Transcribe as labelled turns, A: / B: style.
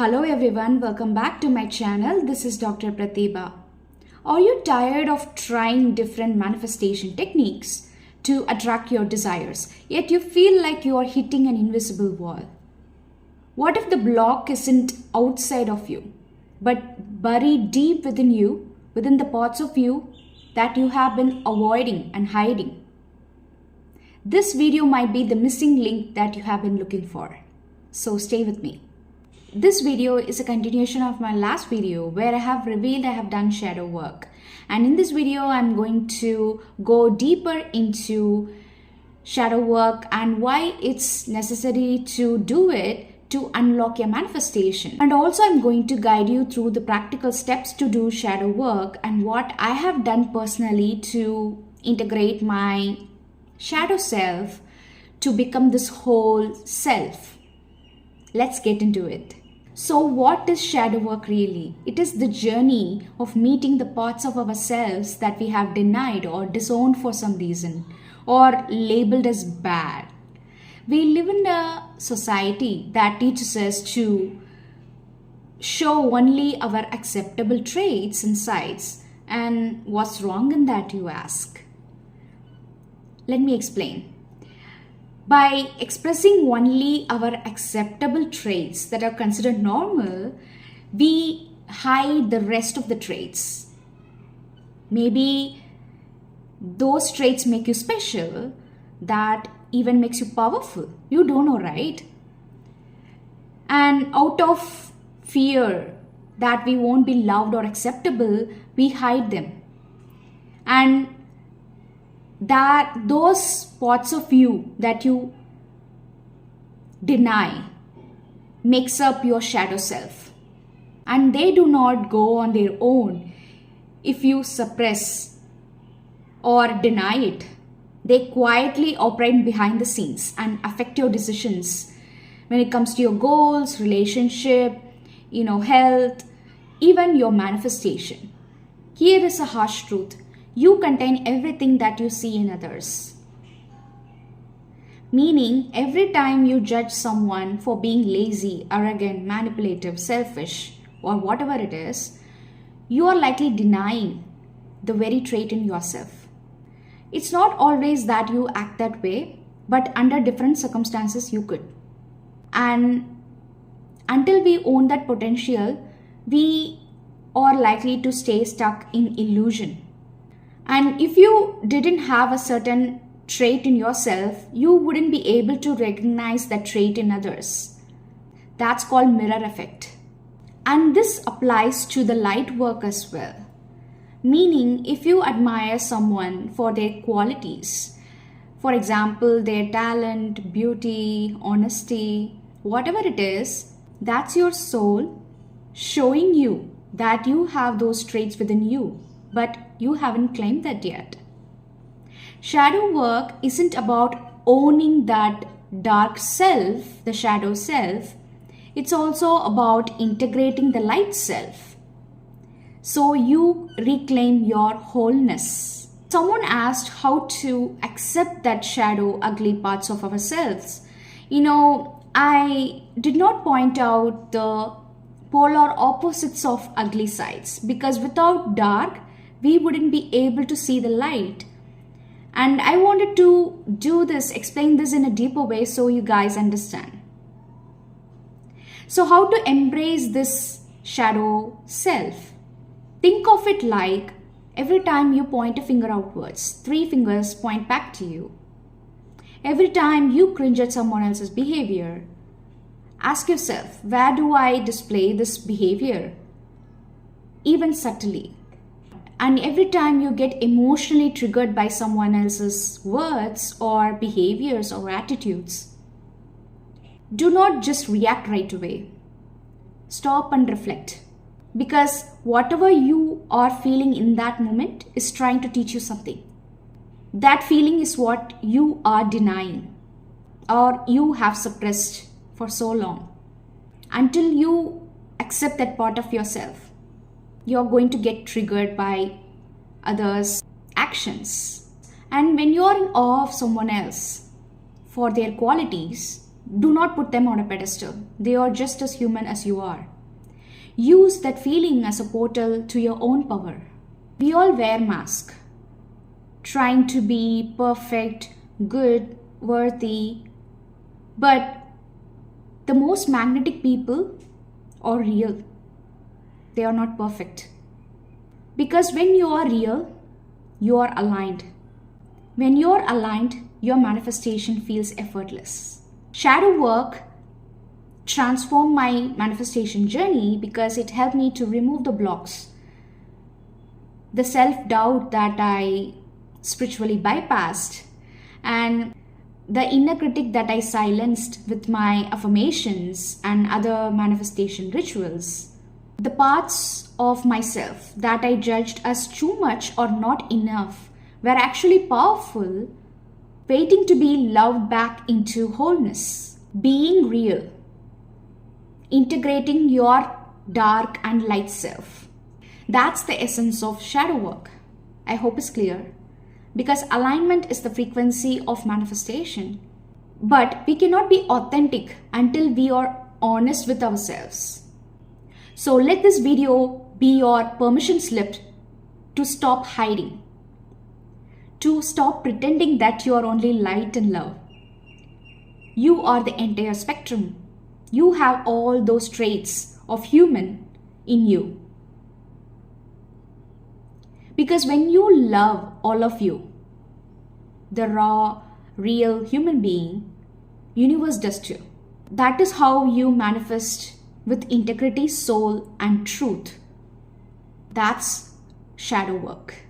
A: Hello everyone, welcome back to my channel. This is Dr. Pratibha. Are you tired of trying different manifestation techniques to attract your desires, yet you feel like you are hitting an invisible wall? What if the block isn't outside of you, but buried deep within you, within the parts of you that you have been avoiding and hiding? This video might be the missing link that you have been looking for. So stay with me. This video is a continuation of my last video where I have revealed I have done shadow work. And in this video, I'm going to go deeper into shadow work and why it's necessary to do it to unlock your manifestation. And also I'm going to guide you through the practical steps to do shadow work and what I have done personally to integrate my shadow self to become this whole self. Let's get into it. So what is shadow work really? It is the journey of meeting the parts of ourselves that we have denied or disowned for some reason or labeled as bad. We live in a society that teaches us to show only our acceptable traits and sides. And what's wrong in that, you ask? Let me explain. By expressing only our acceptable traits that are considered normal, we hide the rest of the traits. Maybe those traits make you special, that even makes you powerful. You don't know, right? And out of fear that we won't be loved or acceptable, we hide them. And that those parts of you that you deny makes up your shadow self, and they do not go on their own if you suppress or deny it. They quietly operate behind the scenes and affect your decisions when it comes to your goals, relationship, health, even your manifestation. Here is a harsh truth. You contain everything that you see in others. Meaning, every time you judge someone for being lazy, arrogant, manipulative, selfish, or whatever it is, you are likely denying the very trait in yourself. It's not always that you act that way, but under different circumstances you could. And until we own that potential, we are likely to stay stuck in illusion. And if you didn't have a certain trait in yourself, you wouldn't be able to recognize that trait in others. That's called mirror effect. And this applies to the light work as well. Meaning, if you admire someone for their qualities, for example, their talent, beauty, honesty, whatever it is, that's your soul showing you that you have those traits within you. But you haven't claimed that yet. Shadow work isn't about owning that dark self, the shadow self. It's also about integrating the light self, so you reclaim your wholeness. Someone asked how to accept that shadow, ugly parts of ourselves. I did not point out the polar opposites of ugly sides, because without dark, we wouldn't be able to see the light. And I wanted to explain this in a deeper way so you guys understand. So how to embrace this shadow self? Think of it like every time you point a finger outwards, 3 fingers point back to you. Every time you cringe at someone else's behavior, ask yourself, where do I display this behavior? Even subtly. And every time you get emotionally triggered by someone else's words or behaviors or attitudes, do not just react right away. Stop and reflect. Because whatever you are feeling in that moment is trying to teach you something. That feeling is what you are denying or you have suppressed for so long. Until you accept that part of yourself, you're going to get triggered by others' actions. And when you're in awe of someone else for their qualities, do not put them on a pedestal. They are just as human as you are. Use that feeling as a portal to your own power. We all wear masks, trying to be perfect, good, worthy, but the most magnetic people are real. They are not perfect. Because when you are real, you are aligned. When you are aligned, your manifestation feels effortless. Shadow work transformed my manifestation journey because it helped me to remove the blocks, the self-doubt that I spiritually bypassed, and the inner critic that I silenced with my affirmations and other manifestation rituals. The parts of myself that I judged as too much or not enough were actually powerful, waiting to be loved back into wholeness. Being real, integrating your dark and light self. That's the essence of shadow work. I hope it's clear. Because alignment is the frequency of manifestation. But we cannot be authentic until we are honest with ourselves. So let this video be your permission slip to stop hiding, to stop pretending that you are only light and love. You are the entire spectrum. You have all those traits of human in you. Because when you love all of you, the raw, real human being, universe does too. That is how you manifest with integrity, soul, and truth. That's shadow work.